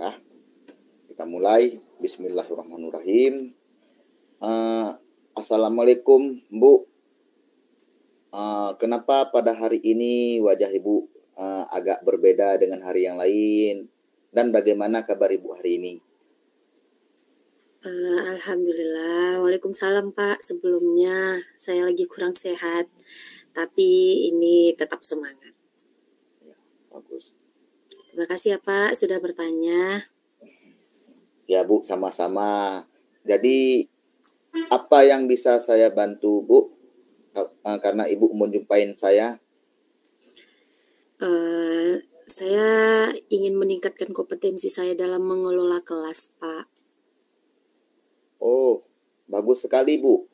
Ya, kita mulai. Bismillahirrahmanirrahim. Eh, Assalamualaikum, Bu. Kenapa pada hari ini wajah Ibu agak berbeda dengan hari yang lain? Dan bagaimana kabar Ibu hari ini? Alhamdulillah. Waalaikumsalam Pak. Sebelumnya saya lagi kurang sehat, tapi ini tetap semangat. Ya, bagus. Terima kasih ya Pak sudah bertanya. Ya Bu, sama-sama. Jadi apa yang bisa saya bantu Bu? Karena Ibu menjumpai saya. Saya ingin meningkatkan kompetensi saya dalam mengelola kelas Pak. Oh, bagus sekali Bu.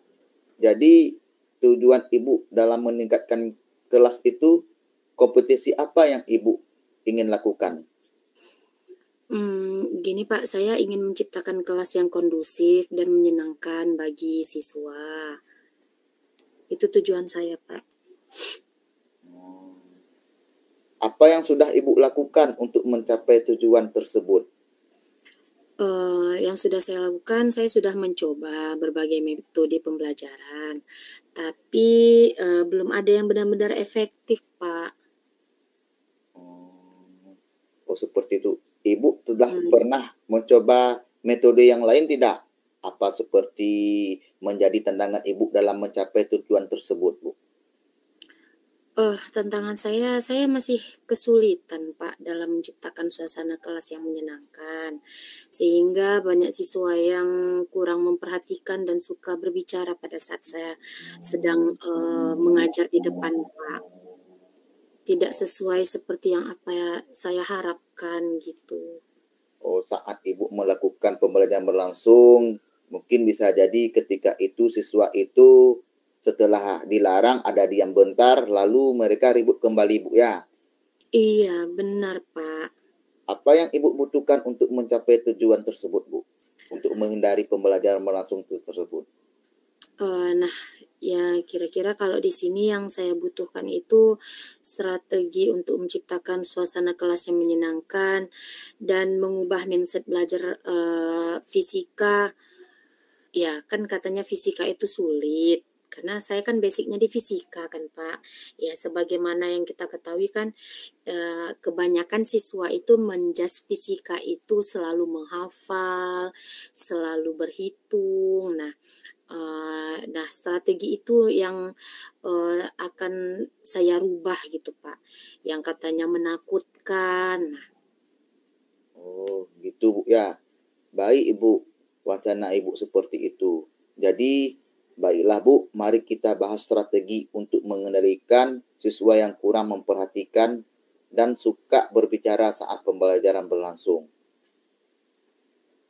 Jadi tujuan Ibu dalam meningkatkan kelas itu, kompetisi apa yang Ibu ingin lakukan? Gini Pak, saya ingin menciptakan kelas yang kondusif dan menyenangkan bagi siswa. Itu tujuan saya Pak. Apa yang sudah Ibu lakukan untuk mencapai tujuan tersebut? Yang sudah saya lakukan, saya sudah mencoba berbagai metode pembelajaran, tapi belum ada yang benar-benar efektif, Pak. Oh, seperti itu. Ibu sudah pernah mencoba metode yang lain tidak? Apa seperti menjadi tantangan Ibu dalam mencapai tujuan tersebut, Bu? Tantangan saya masih kesulitan, Pak, dalam menciptakan suasana kelas yang menyenangkan, sehingga banyak siswa yang kurang memperhatikan dan suka berbicara pada saat saya sedang mengajar di depan, Pak. Tidak sesuai seperti yang saya harapkan gitu. Oh, saat Ibu melakukan pembelajaran berlangsung, mungkin bisa jadi ketika itu siswa itu setelah dilarang ada diam bentar, lalu mereka ribut kembali, Bu, ya. Iya, benar, Pak. Apa yang Ibu butuhkan untuk mencapai tujuan tersebut, Bu? Untuk menghindari pembelajaran berlangsung tersebut. Nah, ya kira-kira kalau di sini yang saya butuhkan itu strategi untuk menciptakan suasana kelas yang menyenangkan dan mengubah mindset belajar fisika. Ya, kan katanya fisika itu sulit. Karena saya kan basicnya di fisika kan Pak. Ya, sebagaimana yang kita ketahui kan kebanyakan siswa itu menjas fisika itu selalu menghafal, selalu berhitung. Nah, strategi itu yang akan saya rubah gitu Pak. Yang katanya menakutkan. Oh, gitu, Bu, ya. Baik, Ibu. Wacana Ibu seperti itu. Jadi, baiklah, Bu. Mari kita bahas strategi untuk mengendalikan siswa yang kurang memperhatikan dan suka berbicara saat pembelajaran berlangsung.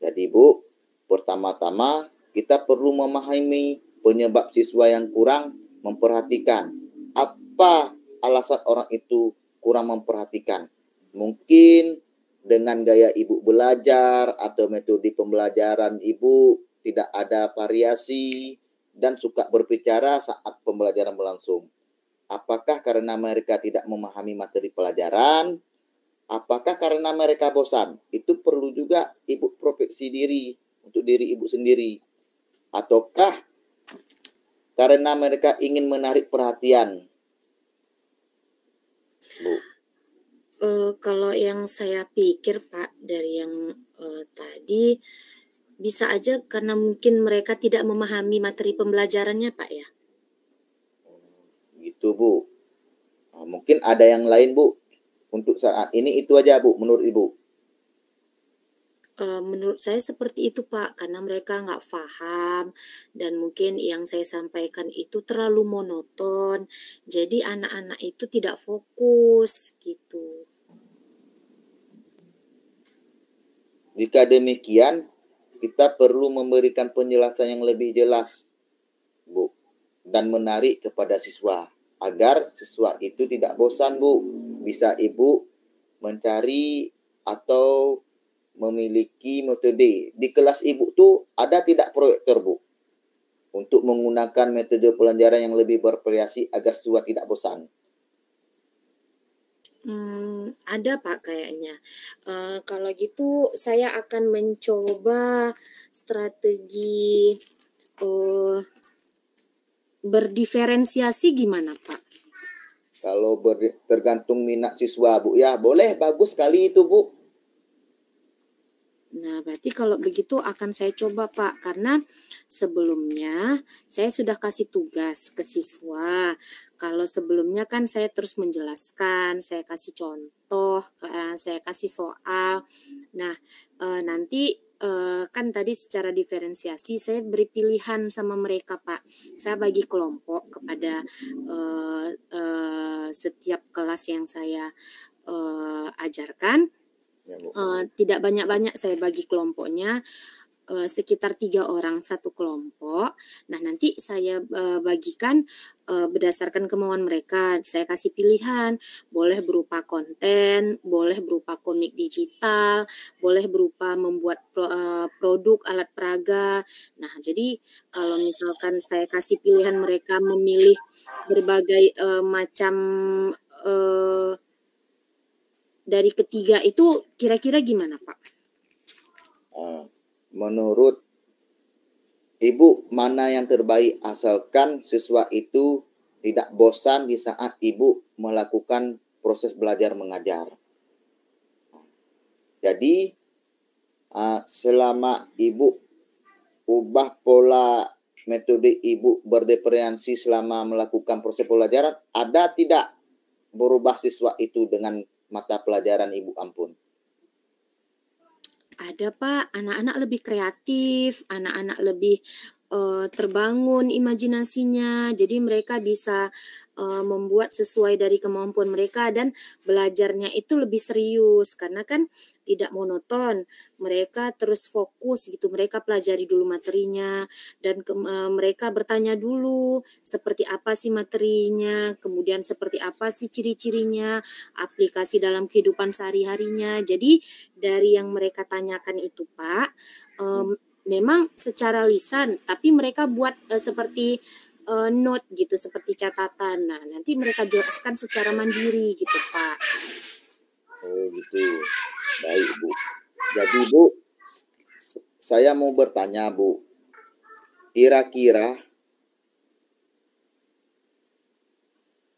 Jadi, Bu, pertama-tama kita perlu memahami penyebab siswa yang kurang memperhatikan. Apa alasan orang itu kurang memperhatikan? Mungkin dengan gaya Ibu belajar atau metode pembelajaran Ibu tidak ada variasi dan suka berbicara saat pembelajaran berlangsung. Apakah karena mereka tidak memahami materi pelajaran? Apakah karena mereka bosan? Itu perlu juga Ibu introspeksi diri untuk diri Ibu sendiri. Ataukah karena mereka ingin menarik perhatian, Bu? Kalau yang saya pikir Pak dari yang tadi bisa aja karena mungkin mereka tidak memahami materi pembelajarannya Pak ya. Gitu, Bu. Mungkin ada yang lain, Bu. Untuk saat ini itu aja, Bu, menurut Ibu. Menurut saya seperti itu Pak, karena mereka nggak paham dan mungkin yang saya sampaikan itu terlalu monoton, jadi anak-anak itu tidak fokus gitu. Jika demikian, kita perlu memberikan penjelasan yang lebih jelas, Bu, dan menarik kepada siswa agar siswa itu tidak bosan, Bu. Bisa Ibu mencari atau memiliki metode. Di kelas Ibu tuh ada tidak proyektor, Bu? Untuk menggunakan metode pelajaran yang lebih bervariasi agar siswa tidak bosan. Ada Pak kayaknya. Kalau gitu saya akan mencoba strategi uh, berdiferensiasi gimana Pak? Kalau tergantung minat siswa, Bu, ya boleh, bagus sekali itu, Bu. Nah, berarti kalau begitu akan saya coba Pak, karena sebelumnya saya sudah kasih tugas ke siswa. Kalau sebelumnya kan saya terus menjelaskan, saya kasih contoh, saya kasih soal. Nah, nanti kan tadi secara diferensiasi saya beri pilihan sama mereka Pak. Saya bagi kelompok kepada setiap kelas yang saya ajarkan. Ya, Bu. Tidak banyak-banyak saya bagi kelompoknya, sekitar 3 orang satu kelompok. Nah, nanti saya bagikan berdasarkan kemauan mereka. Saya kasih pilihan, boleh berupa konten, boleh berupa komik digital, boleh berupa membuat produk alat peraga. Nah, jadi kalau misalkan saya kasih pilihan mereka memilih berbagai macam dari ketiga itu kira-kira gimana, Pak? Menurut Ibu, mana yang terbaik asalkan siswa itu tidak bosan di saat Ibu melakukan proses belajar mengajar. Jadi, selama Ibu ubah pola metode Ibu berdiferensi selama melakukan proses pembelajaran, ada tidak berubah siswa itu dengan mata pelajaran Ibu ampun? Ada Pak, anak-anak lebih kreatif, anak-anak lebih terbangun imajinasinya, jadi mereka bisa membuat sesuai dari kemampuan mereka dan belajarnya itu lebih serius karena kan tidak monoton, mereka terus fokus gitu, mereka pelajari dulu materinya dan mereka bertanya dulu seperti apa sih materinya, kemudian seperti apa sih ciri-cirinya, aplikasi dalam kehidupan sehari-harinya. Jadi dari yang mereka tanyakan itu Pak, memang secara lisan, tapi mereka buat seperti note gitu, seperti catatan. Nah, nanti mereka jelaskan secara mandiri gitu Pak. Oh gitu, baik Bu. Jadi Bu, saya mau bertanya Bu, kira-kira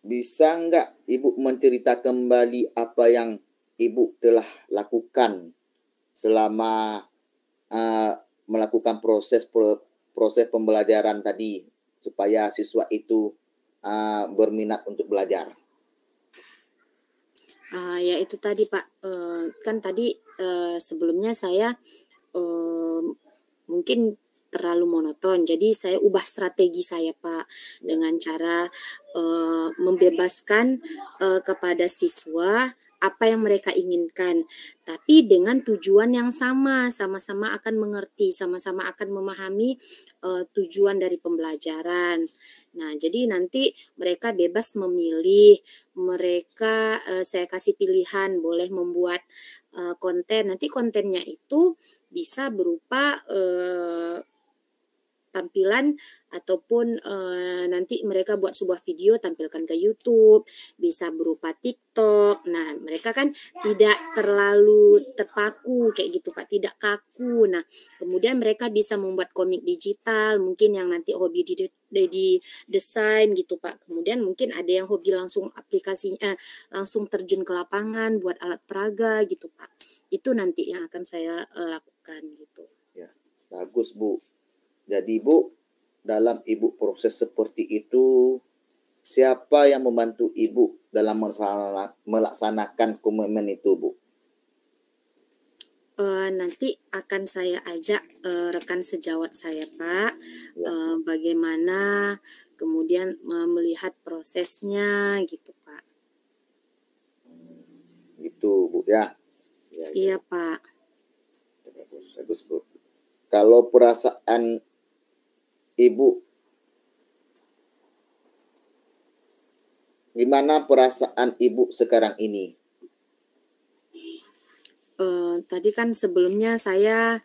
bisa nggak Ibu menceritakan kembali apa yang Ibu telah lakukan selama melakukan proses pembelajaran tadi supaya siswa itu berminat untuk belajar? Ya itu tadi Pak, kan tadi sebelumnya saya mungkin terlalu monoton, jadi saya ubah strategi saya Pak dengan cara membebaskan kepada siswa apa yang mereka inginkan, tapi dengan tujuan yang sama-sama akan mengerti, sama-sama akan memahami tujuan dari pembelajaran. Nah, jadi nanti mereka bebas memilih, mereka saya kasih pilihan, boleh membuat konten. Nanti kontennya itu bisa berupa tampilan ataupun nanti mereka buat sebuah video tampilkan ke YouTube, bisa berupa TikTok. Nah, mereka kan tidak terlalu terpaku kayak gitu Pak, tidak kaku. Nah, kemudian mereka bisa membuat komik digital, mungkin yang nanti hobi di desain gitu Pak. Kemudian mungkin ada yang hobi langsung aplikasinya langsung terjun ke lapangan buat alat peraga gitu Pak. Itu nanti yang akan saya lakukan gitu. Ya, bagus Bu. Jadi Bu, dalam Ibu proses seperti itu, siapa yang membantu Ibu dalam melaksanakan komitmen itu Bu? Nanti akan saya ajak rekan sejawat saya Pak, bagaimana kemudian melihat prosesnya gitu Pak. Gitu Bu ya. Iya Pak. Bagus Bu. Kalau perasaan Ibu, gimana perasaan Ibu sekarang ini? Tadi kan sebelumnya saya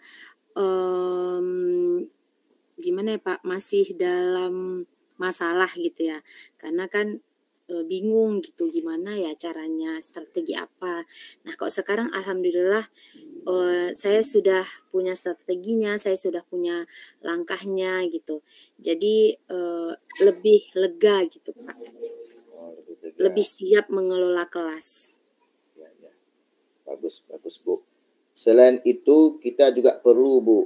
gimana ya Pak, masih dalam masalah gitu ya, karena kan bingung gitu gimana ya caranya, strategi apa. Nah, kok sekarang alhamdulillah saya sudah punya strateginya, saya sudah punya langkahnya gitu. Jadi lebih lega gitu Pak, Oh, lebih lebih lega. siap mengelola kelas. Ya, ya. Bagus, bagus, Bu. Selain itu, kita juga perlu, Bu,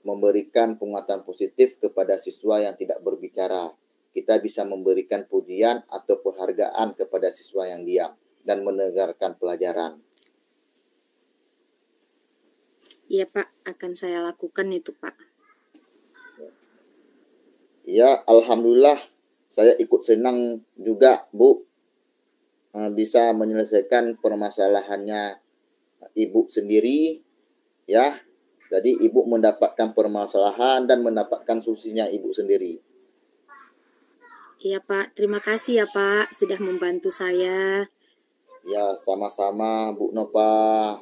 memberikan penguatan positif kepada siswa yang tidak berbicara. Kita bisa memberikan pujian atau penghargaan kepada siswa yang diam dan mendengarkan pelajaran. Iya Pak, akan saya lakukan itu Pak. Ya, alhamdulillah saya ikut senang juga, Bu, bisa menyelesaikan permasalahannya Ibu sendiri, ya. Jadi Ibu mendapatkan permasalahan dan mendapatkan solusinya Ibu sendiri. Iya Pak, terima kasih ya Pak sudah membantu saya. Ya, sama-sama Bu Nova.